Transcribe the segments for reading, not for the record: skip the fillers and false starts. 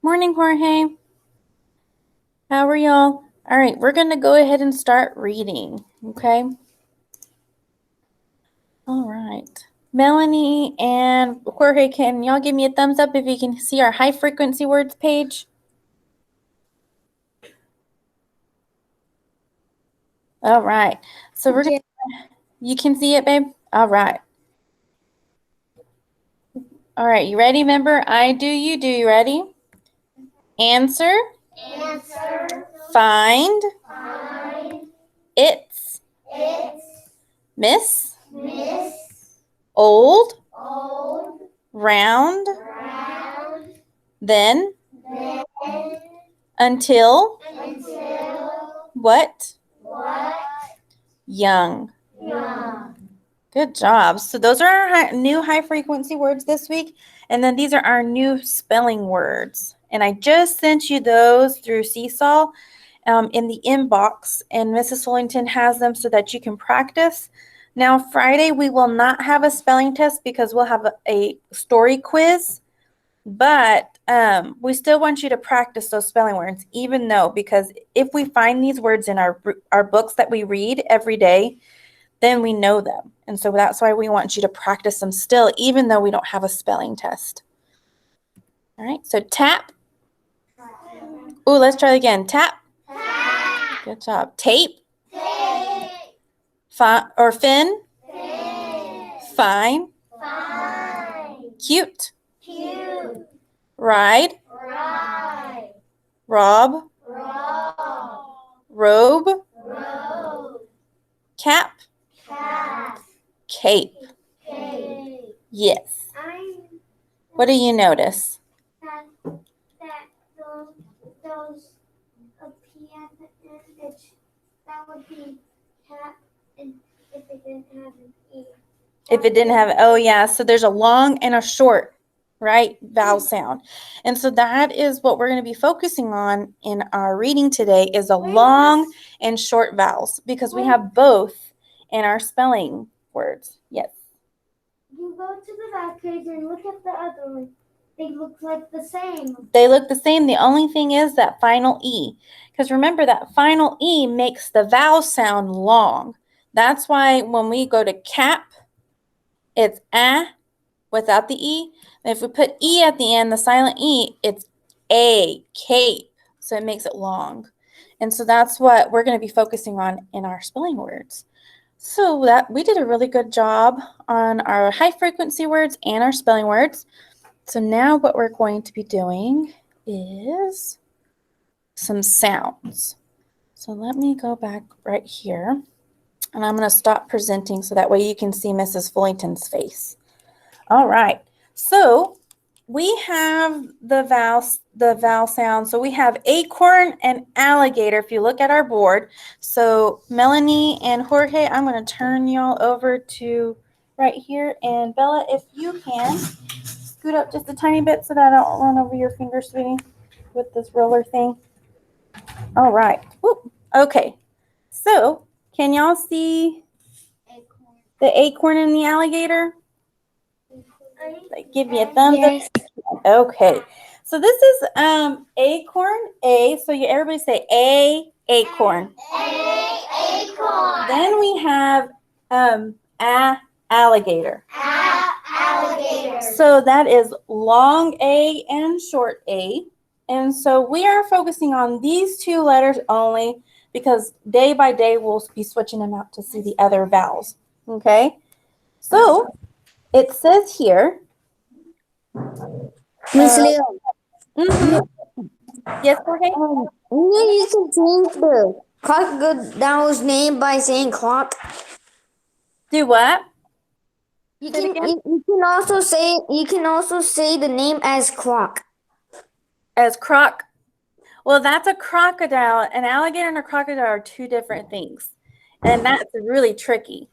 Morning, Jorge. How are y'all? All right, we're going to go ahead and start reading, okay? All right. Melanie and Jorge, can y'all give me a thumbs up if you can see our high frequency words page? All right. So we're going to, you can see it, babe? All right. All right, you ready? Remember, I do, you do. You ready? Answer. Answer. Find. Find. It's. Miss. Miss. Old. Old. Round. Round. Then. Then. Until. Until. What? What? Young. Young. Good job. So those are our new high frequency words this week. And then these are our new spelling words. And I just sent you those through Seesaw in the inbox. And Mrs. Fullington has them so that you can practice. Now, Friday, we will not have a spelling test because we'll have a story quiz. But we still want you to practice those spelling words, even though, because if we find these words in our books that we read every day, then we know them. And so that's why we want you to practice them still, even though we don't have a spelling test. All right, so tap. Ooh, let's try it again. Tap. Tap. Good job. Tape. Tape. Or fin. Fin. Fine. Fine. Cute. Cute. Ride. Ride. Rob. Rob. Robe. Robe. Cap. Cap. Cape. Cape. Yes. What do you notice? That those a P at the end, that would be cap, and if it didn't have an E. If it didn't have, oh yeah, so there's a long and a short, right, vowel sound. And so that is what we're going to be focusing on in our reading today is a long and short vowels because we have both in our spelling words. Yes. You go to the back page and look at the other one. They look like the same. They look the same. The only thing is that final E. Because remember that final E makes the vowel sound long. That's why when we go to cap, it's without the E. And if we put E at the end, the silent E, it's a, cape. So it makes it long. And so that's what we're going to be focusing on in our spelling words. So that we did a really good job on our high frequency words and our spelling words. So now what we're going to be doing is some sounds. So let me go back right here. And I'm going to stop presenting so that way you can see Mrs. Fullington's face. All right. So we have the vowel sound. So we have acorn and alligator if you look at our board. So Melanie and Jorge, I'm going to turn y'all over to right here. And Bella, if you can scoot up just a tiny bit so that I don't run over your finger, sweetie, with this roller thing. All right. Whoop. Okay. So can y'all see the acorn and the alligator? Give me a thumbs up. Okay. So this is acorn, A. So everybody say acorn. Acorn. Then we have alligator. Alligator. So that is long A and short A. And so we are focusing on these two letters only because day by day we'll be switching them out to see the other vowels. Okay. So it says here. Miss Leo, Yes, Jorge? you can change the crocodile's name by saying clock. Do what? You can also say the name as clock. As croc. Well, that's a crocodile. An alligator and a crocodile are two different things. And that's really tricky.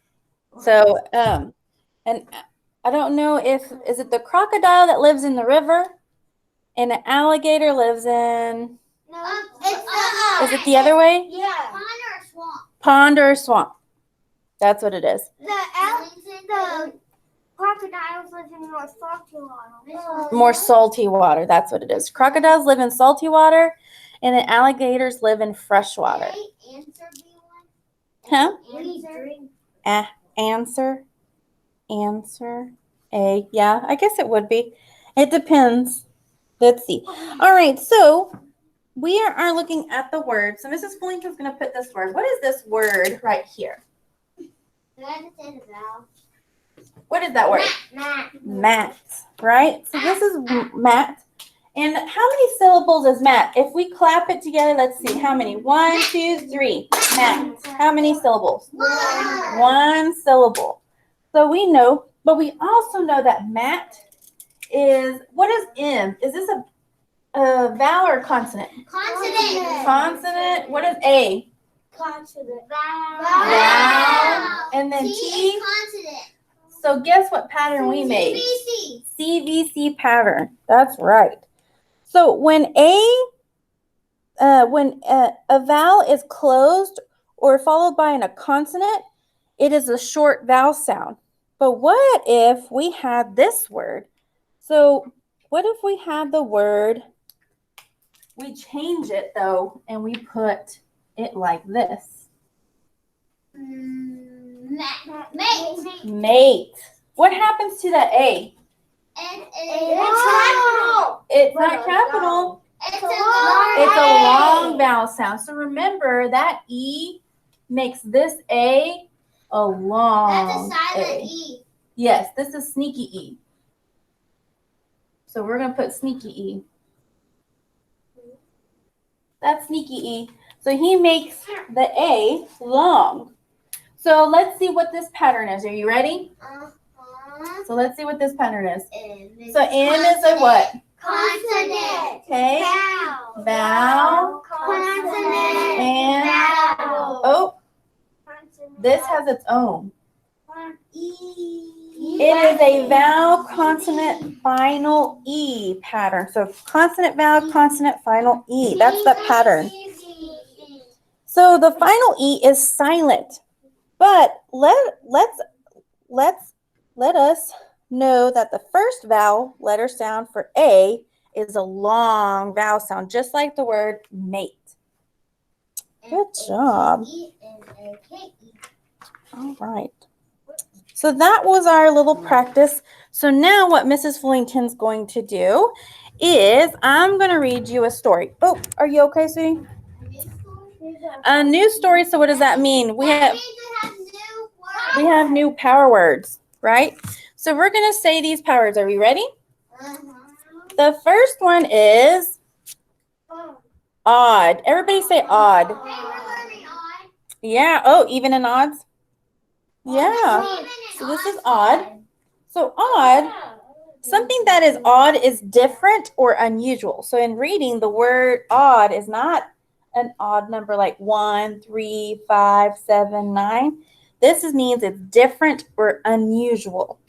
So, and I don't know is it the crocodile that lives in the river and an alligator lives in, No, is it the other way? Yeah. Pond or swamp. Pond or swamp. That's what it is. The Crocodiles live in more salty water. More salty water. That's what it is. Crocodiles live in salty water, and then alligators live in fresh water. Answer B1. Huh? Answer. Answer A. Yeah, I guess it would be. It depends. Let's see. All right, so we are looking at the word. So Mrs. Fullington's going to put this word. What is this word right here? What is that word? Mat, right? So this is mat. And how many syllables is mat? If we clap it together, let's see. How many? 1, 2, 3. Mat. How many syllables? One syllable. So we know, but we also know that mat is, what is M? Is this a vowel or consonant? Consonant. Consonant. What is A? Consonant. Vowel. And then T? Consonant. So guess what pattern we made? CVC. CVC pattern. That's right. So when a vowel is closed or followed by a consonant, it is a short vowel sound. But what if we had this word? So what if we had the word, we change it though, and we put it like this? Mate. Mate. What happens to that A? It's capital. It's not capital. It's It's a long vowel sound. So remember that E makes this A a long That's a silent A. E. Yes, this is sneaky E. So we're going to put sneaky E. That's sneaky E. So he makes the A long. So let's see what this pattern is. Are you ready? So let's see what this pattern is. So M is a what? Consonant. Okay. Vowel. Consonant. And Vowel. oh, this has its own. It is a vowel, consonant, final E pattern. So consonant, vowel, consonant, final E. That's the pattern. So the final E is silent. But let us know that the first vowel letter sound for A is a long vowel sound, just like the word mate. Good job. All right. So that was our little practice. So now what Mrs. Fullington's going to do is I'm going to read you a story. Oh, are you okay, sweetie? A new story. So what does that mean? We have new power words, right? So we're going to say these power words. Are we ready? The first one is odd. Everybody say odd. Yeah. Oh, even in odds? Yeah. So this is odd. So odd, something that is odd is different or unusual. So in reading, the word odd is not an odd number like 1, 3, 5, 7, 9. This means it's different or unusual.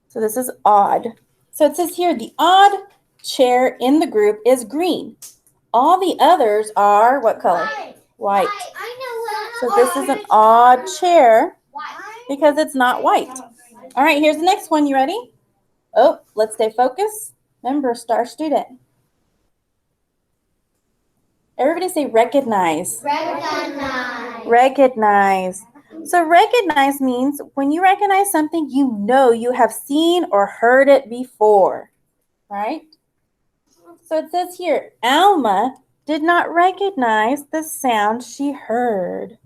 So this is odd. So it says here, the odd chair in the group is green. All the others are what color? White. So this is an odd chair because it's not white. All right, here's the next one. You ready? Oh, let's stay focused. Remember, star student. Everybody say recognize. Recognize. Recognize. So recognize means when you recognize something, you know you have seen or heard it before, right? So it says here, Alma did not recognize the sound she heard.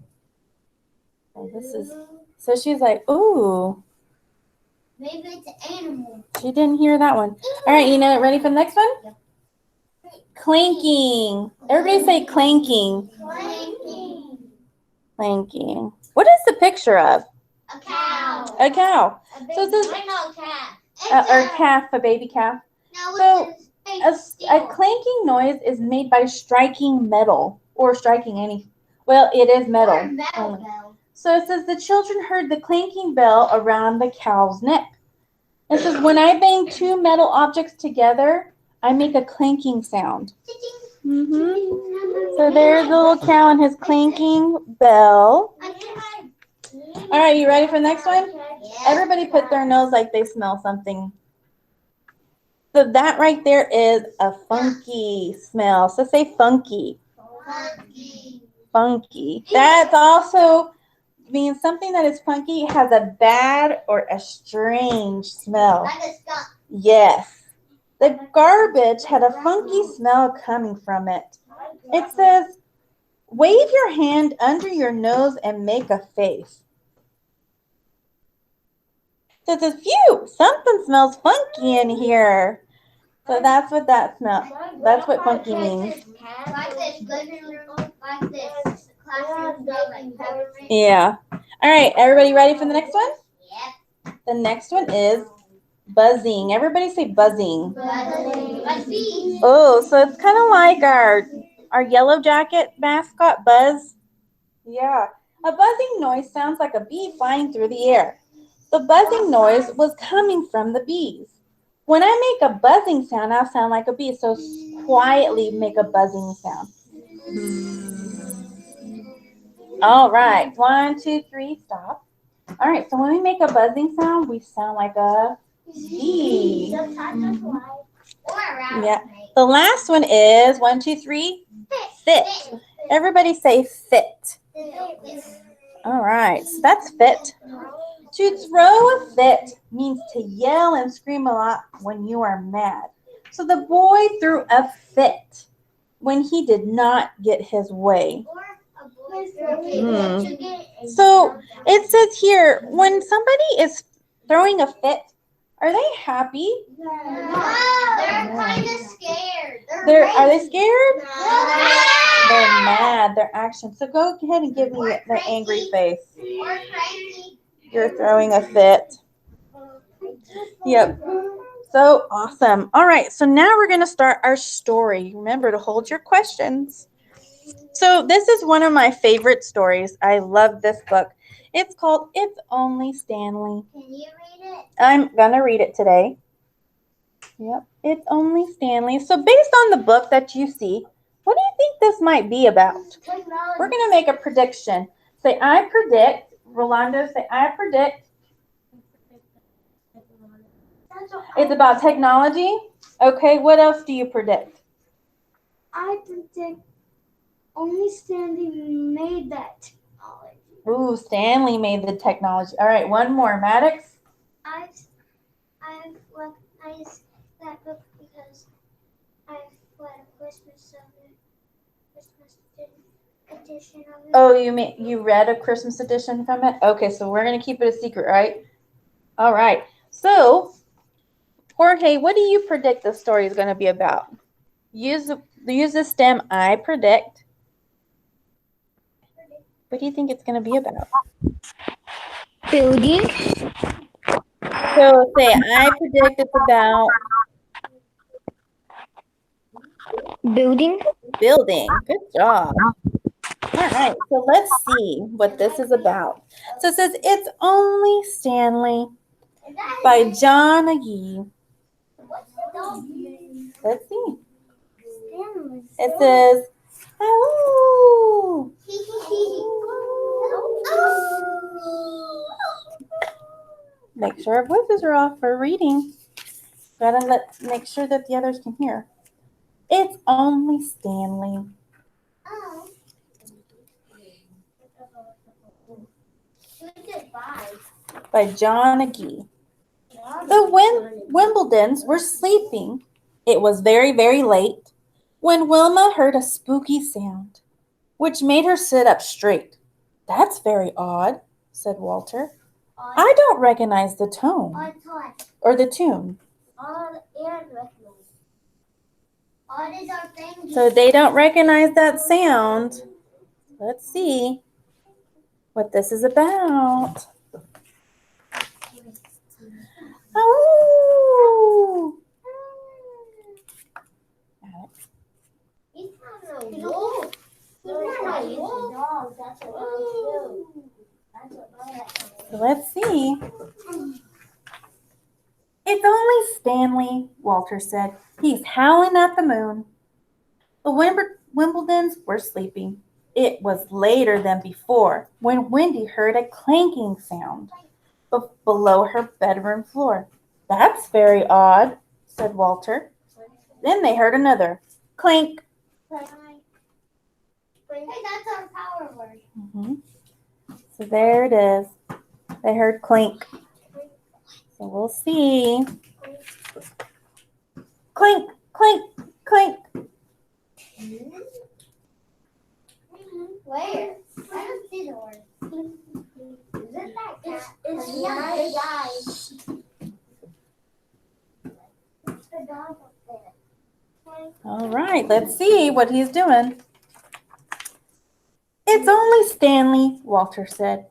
Oh, so she's like, ooh. Maybe it's an animal. She didn't hear that one. All right, you know, ready for the next one? Yep. Clanking. Everybody say clanking. Clanking. Clanking. What is the picture of? A cow. A cow. So this is I know calf. or calf, a baby calf. No, A clanking noise is made by striking metal or striking any. Well, it is metal. Only. So it says the children heard the clanking bell around the cow's neck. It says when I bang two metal objects together, I make a clanking sound. So there's the little cow and his clanking bell. All right, you ready for the next one? Yeah. Everybody put their nose like they smell something. So that right there is a funky smell. So say funky. Funky. Funky. That's also means something that is funky has a bad or a strange smell. Like a skunk. Yes. The garbage had a funky smell coming from it. It says, wave your hand under your nose and make a face. So it says, phew, something smells funky in here. So that's what that smell. That's what funky means. Like this living room, like this classroom smell like peppermint. Yeah. All right, everybody ready for the next one? Yep. The next one is buzzing. Everybody say buzzing. Buzzing. Like bees. Oh, so it's kind of like our yellow jacket mascot, Buzz. Yeah. A buzzing noise sounds like a bee flying through the air. The buzzing noise was coming from the bees. When I make a buzzing sound, I'll sound like a bee. So quietly make a buzzing sound. All right. 1, 2, 3, stop. All right. So when we make a buzzing sound, we sound like a bee. Yeah. The last one is 1, 2, 3, sit. Everybody say fit. All right. So that's fit. To throw a fit means to yell and scream a lot when you are mad. So the boy threw a fit when he did not get his way. So it says here, when somebody is throwing a fit, are they happy? No, they're kind of scared. Are they scared? No. They're mad. They're action. So go ahead and give me the angry face. Or crazy. You're throwing a fit. Yep. So awesome. All right. So now we're going to start our story. Remember to hold your questions. So this is one of my favorite stories. I love this book. It's called It's Only Stanley. Can you read it? I'm going to read it today. Yep. It's Only Stanley. So based on the book that you see, what do you think this might be about? We're going to make a prediction. Say, I predict. Rolando, say, I predict. It's about technology. Okay, what else do you predict? I predict only Stanley made that technology. Ooh, Stanley made the technology. All right, one more. Maddox? I've recognized that book because I've read a Christmas edition of it. Oh, you read a Christmas edition from it? Okay, so we're going to keep it a secret, right? All right. So, Jorge, what do you predict the story is going to be about? Use the stem I predict. What do you think it's going to be about? Building. So say I predict it's about Building. building. Good job. All right, so let's see what this is about. So it says It's Only Stanley by John Agee. Let's see. It says, oh. Make sure our voices are off for reading. Gotta make sure that the others can hear. It's Only Stanley. By John Agee. The Wimbledons were sleeping. It was very, very late when Wilma heard a spooky sound, which made her sit up straight. That's very odd, said Walter. I don't recognize the tone or the tune. So they don't recognize that sound. Let's see what this is about. Oh! So let's see. It's only Stanley, Walter said. He's howling at the moon. The Wimbledons were sleeping. It was later than before when Wendy heard a clanking sound below her bedroom floor. That's very odd, said Walter. Then they heard another clink. Hey, that's our power word. Mm-hmm. So there it is. They heard clink. So we'll see. Clink, clink, clink. Where? I don't see the word. Is it that cat? It's big eyes. It's the dog up there. All right, let's see what he's doing. It's only Stanley, Walter said.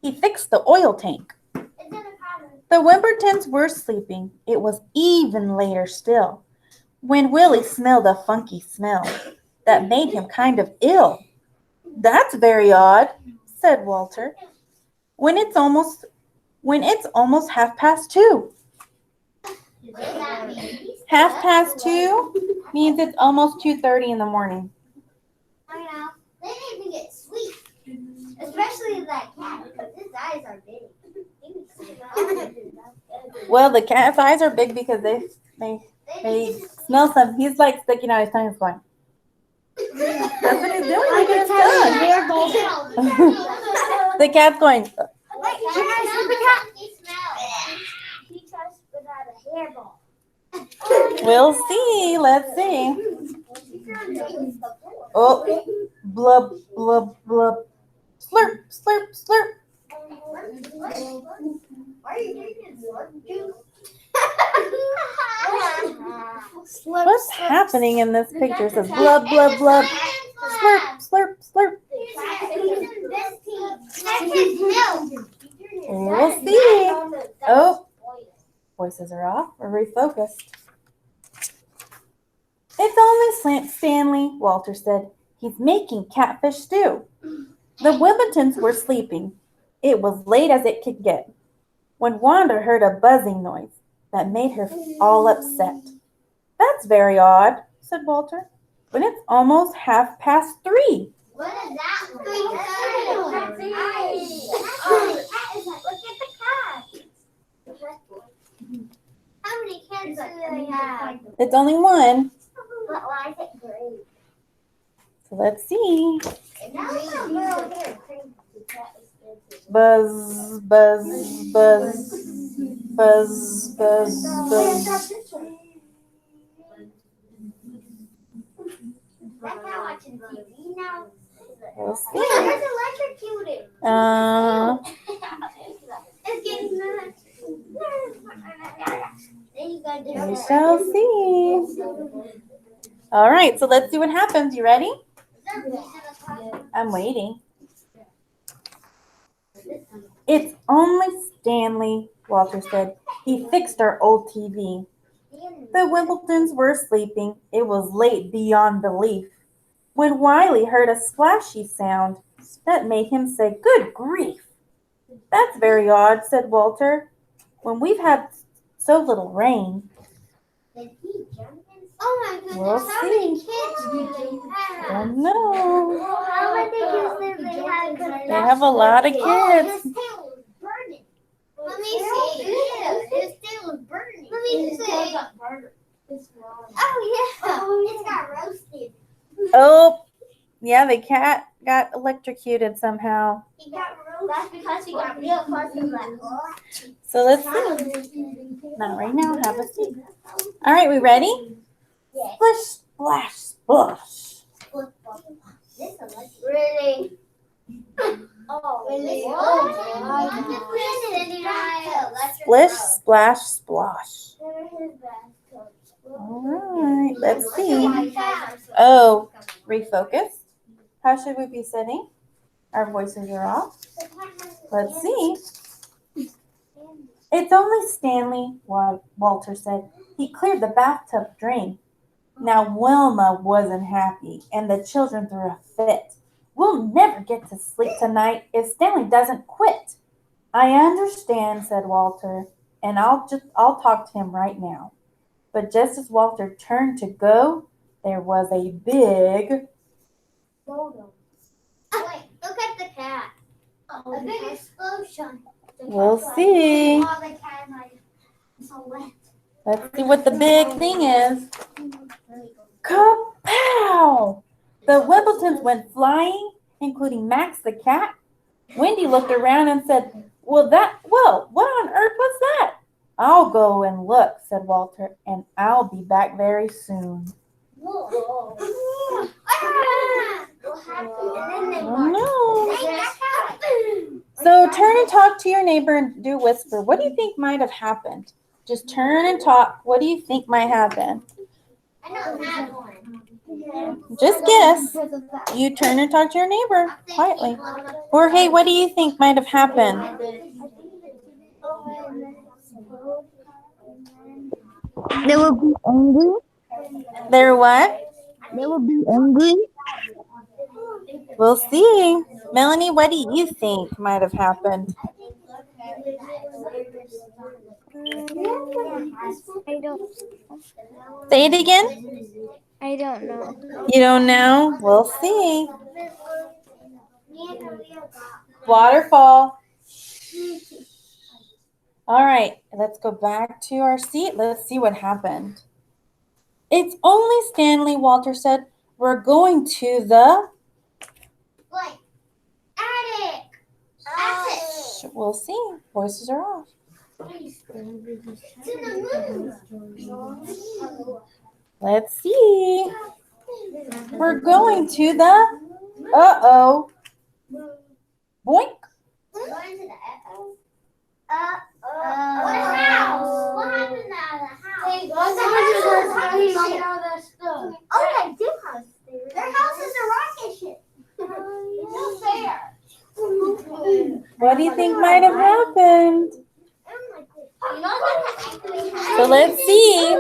He fixed the oil tank. It's in the pattern. The Wimbertons were sleeping. It was even later still when Willie smelled a funky smell that made him kind of ill. That's very odd, said Walter. When it's almost 2:30. What does that mean? 2:30 means it's almost 2:30 in the morning. I know. They didn't even get sweet. Especially that cat because his eyes are big. Well, the cat's eyes are big because they smell something. He's like sticking out his tongue and going. That's what he's doing. Look at his tongue. The cat's going. Wait, can I see the cat? He tries to spit out a hairball. We'll see. Let's see. Oh, blub, blub, blub. Slurp, slurp, slurp. Why are you drinking slurp juice? What's happening in this picture? It says blub, blub, blub. Slurp, slurp, slurp. We'll see. Oh, voices are off. We're refocused. It's only Stanley, Walter said. He's making catfish stew. The Wimbledons were sleeping. It was late as it could get when Wanda heard a buzzing noise that made her all upset. That's very odd, said Walter, when it's almost 3:30. What is that? 3:30. Look at the cat. How many cats do they have? It's only one. But why is it green? So let's see. Now it's a little here. Buzz, buzz, buzz, buzz, buzz, buzz. That's how watching TV now. We'll see. Where's electrocuted? It's getting nuts. Then you gotta do We it. shall see. All right, so let's see what happens. You ready? I'm waiting. It's only Stanley, Walter said. He fixed our old TV. The Wimbledons were sleeping. It was late beyond belief when Wiley heard a splashy sound that made him say, "Good grief." That's very odd, said Walter, when we've had so little rain. Oh my goodness, We'll how many see. kids do they have? Don't know. How many kids do they have? They have a lot of Oh, kids. his tail was burning. Let me see. Yeah, his tail was burning. Let me see. Oh yeah, it's got roasted. Oh, yeah, the cat got electrocuted somehow. He got roasted. That's because he got real close to that. So let's see. Not right now. Have a seat. All right, we ready? Yes. Splish, splash, splosh. Really? Oh, really? Splish, splash, splosh. All right, let's see. Oh, refocus. How should we be sitting? Our voices are off. Let's see. It's only Stanley, Walter said. He cleared the bathtub drain. Now Wilma wasn't happy, and the children threw a fit. We'll never get to sleep tonight if Stanley doesn't quit. I understand, said Walter, and I'll talk to him right now. But just as Walter turned to go, there was a big Wait, look at the cat. A big explosion. We'll see. All the cat is so wet. Let's see what the big thing is. Kapow! The Wimbledons went flying, including Max the cat. Wendy looked around and said, well, what on earth was that? I'll go and look, said Walter, and I'll be back very soon. Whoa. So turn and talk to your neighbor and do whisper. What do you think might have happened? Just turn and talk. What do you think might happen? I know that one. Just guess. You turn and talk to your neighbor quietly. Or hey, what do you think might have happened? They will be angry. They're what? They will be angry. We'll see. Melanie, what do you think might have happened? I don't. Say it again. I don't know. You don't know? We'll see. Waterfall. All right, let's go back to our seat. Let's see what happened. It's only Stanley, Walter said. We're going to the... Like, attic. Attic. We'll see. Voices are off. It's in the moon. Let's see. We're going to the... Uh-oh. Boink. Going to the what house? What happened to the house? Oh, they do have stairs. Their house is a rocket ship. It's fair. What do you think might have happened? So let's see.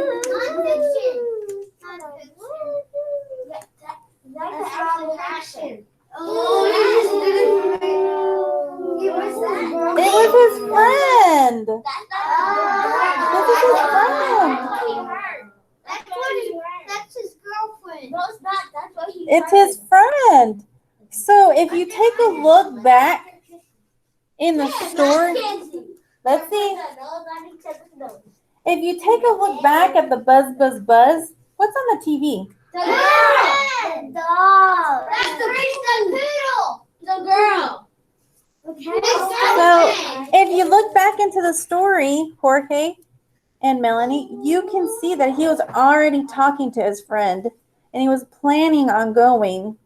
It was his friend. This is his friend. That's his girlfriend. No, it's not. That's what he. It's his friend. So if you take a look back in the story, let's see. If you take a look back at the buzz, buzz, buzz, what's on the TV? The dog. That's the poodle. The girl. So if you look back into the story, Jorge and Melanie, you can see that he was already talking to his friend and he was planning on going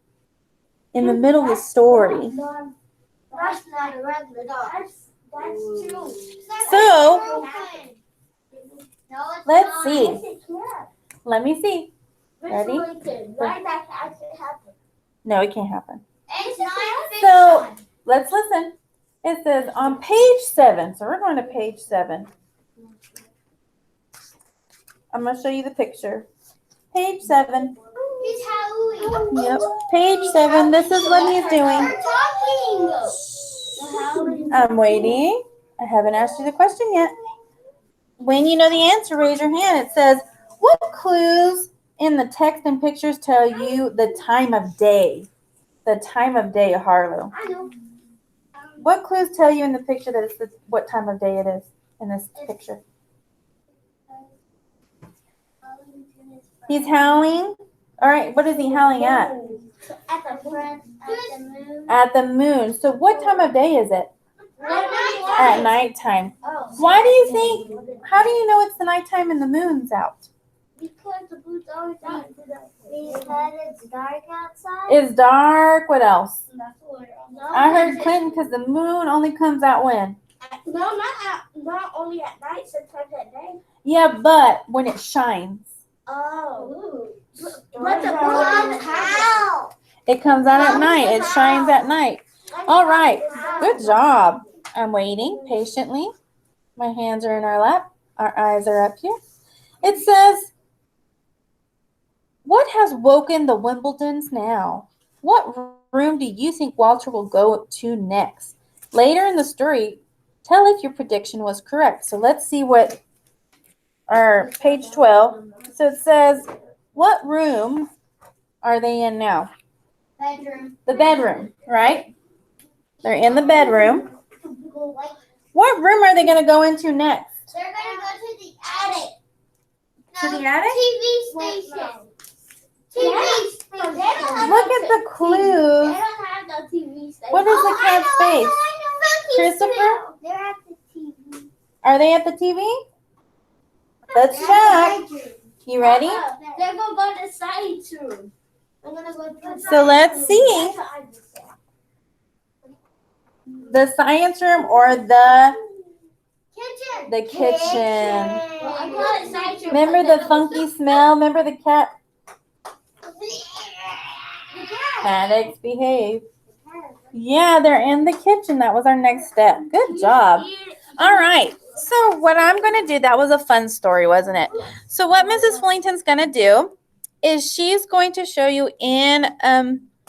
in the middle of the story. That's not a regular dog. That's true. So let's see. Let me see. Ready? No, it can't happen. So let's listen. It says on page 7. So we're going to page 7. I'm going to show you the picture. Page 7. It's Halloween. Yep. Page 7. This is what he's doing. I'm waiting. I haven't asked you the question yet. When you know the answer, raise your hand. It says, what clues in the text and pictures tell you the time of day? The time of day, Harlow. I know. What clues tell you in the picture that it's what time of day it is in this picture? He's howling. All right, what is he howling at? At the front of the moon. At the moon. So what time of day is it? At nighttime. Oh. Why do you think, how do you know it's the nighttime and the moon's out? Because the moon's always out. Because it's dark outside. It's dark. What else? No, I heard Clinton because the moon only comes out when? No, not only at night, sometimes at day. Yeah, but when it shines. Oh. But the moon out. It comes out at night. It shines at night. All right. Good job. I'm waiting patiently. My hands are in our lap. Our eyes are up here. It says, what has woken the Wimbledons now? What room do you think Walter will go to next? Later in the story, tell if your prediction was correct. So let's see what our page 12. So it says, what room are they in now? Bedroom. The bedroom, right? They're in the bedroom. What room are they going to go into next? They're gonna go to the attic. To the attic? TV station. TV station. Look at the clues. They don't have no TV station. What is the cat's face? Christopher? They're at the TV. Are they at the TV? Let's check. You ready? They're gonna go to the science room. I'm gonna go to the So let's see. The science room or the kitchen. the kitchen. Well, I call it science room. Remember the funky smell? Remember the cat? Addicts behave. Yeah, they're in the kitchen. That was our next step. Good job. All right. So what I'm going to do, that was a fun story, wasn't it? So what Mrs. Fullington's going to do is she's going to show you in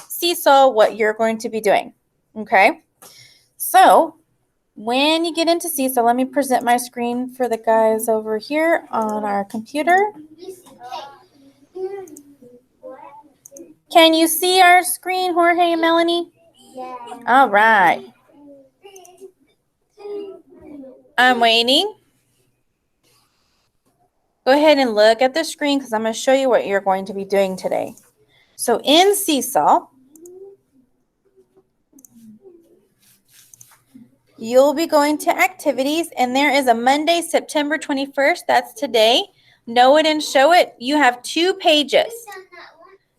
Seesaw what you're going to be doing. Okay? So when you get into Seesaw, let me present my screen for the guys over here on our computer. Can you see our screen, Jorge and Melanie? Yeah. All right. I'm waiting. Go ahead and look at the screen because I'm going to show you what you're going to be doing today. So in Seesaw, you'll be going to activities, and there is a Monday, September 21st. That's today. Know it and show it. You have 2 pages.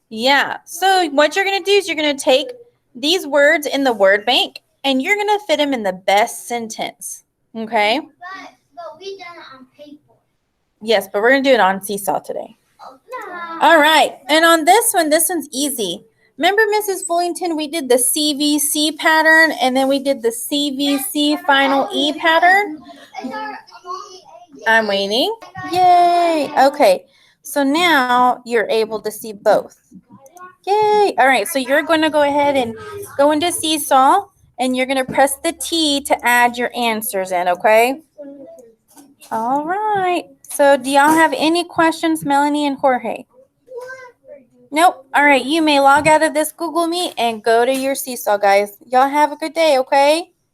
Yeah. So what you're going to do is you're going to take these words in the word bank, and you're going to fit them in the best sentence. Okay? But we done it on paper. Yes, but we're going to do it on Seesaw today. No. All right. And on this one's easy. Remember, Mrs. Fullington, we did the CVC pattern, and then we did the CVC final E pattern. I'm waiting. Yay. Okay. So now you're able to see both. Yay. All right. So you're going to go ahead and go into Seesaw, and you're going to press the T to add your answers in, okay? All right. So do y'all have any questions, Melanie and Jorge? Nope. All right. You may log out of this Google Meet and go to your Seesaw, guys. Y'all have a good day, okay?